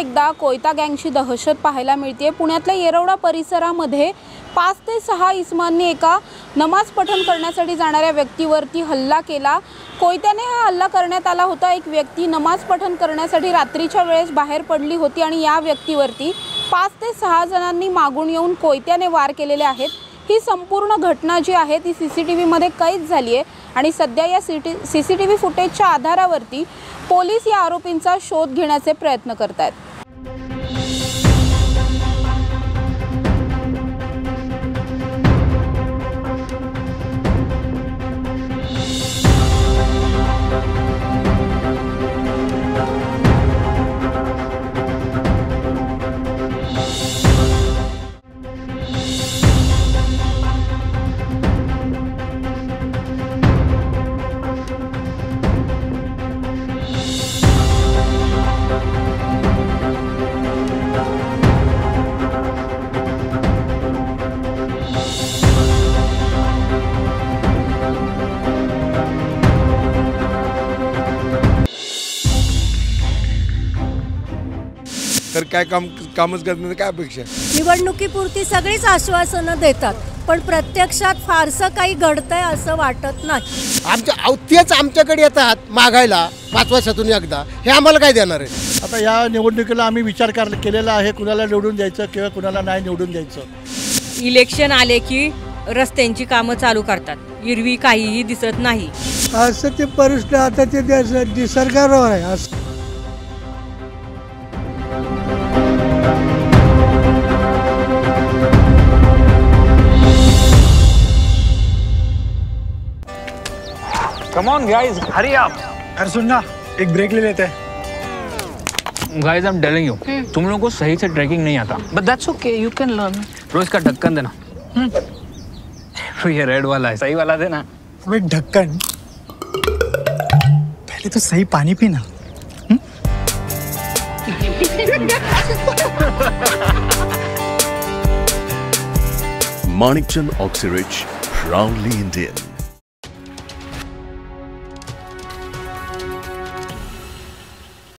एकदा कोयता गँगची दहशत पाहायला मिळते। पुण्यातल्या येरवडा परिसरामध्ये 5 ते 6 इसमांनी एका नमाज पठण करण्यासाठी जाणाऱ्या व्यक्तीवरती हल्ला केला। कोयत्याने हा हल्ला करण्यात आला होता। एक व्यक्ती नमाज पठण करण्यासाठी रात्रीच्या वेळेस बाहेर पडली होती आणि या व्यक्तीवरती 5 ते 6 जणांनी मागून येऊन कोयत्याने वार केलेले आहेत। ही संपूर्ण घटना जी आहे ती सीसीटीव्ही मध्ये कैद झाली आहे आणि सध्या या सीसीटीव्ही फुटेजच्या आधारावरती पोलीस या आरोपींचा शोध घेण्याचे प्रयत्न करत आहेत। तर काय कामच करण्याची काय अपेक्षा? निवडणुकीपुरती सगळीच आश्वासनं देतात, पण प्रत्यक्षात फारसं काही घडतंय असं वाटत नाही। तेच आमच्याकडे येतात मागायला 5 वर्षातून एकदा, हे आम्हाला काय देणार आहे? आता या निवडणुकीला आम्ही विचार केलेला आहे, कुणाला निवडून द्यायचं किंवा कुणाला नाही निवडून द्यायचं। इलेक्शन आले की रस्त्यांची कामं चालू करतात, हिरवी काहीही दिसत नाही। असं ते परिस्थिती आता ते निसर्गावर आहे। Come on guys, hurry up. यार सुन ना, एक ब्रेक ले लेते हैं। Guys, I'm telling you, तुम लोगों को सही से ट्रैकिंग नहीं आता। But that's okay, you can learn. रोज का ढक्कन देना। ये रेड वाला है, सही वाला देना। अबे ढक्कन, पहले तो सही पानी पीना। Manikchand Oxyrich, proudly Indian.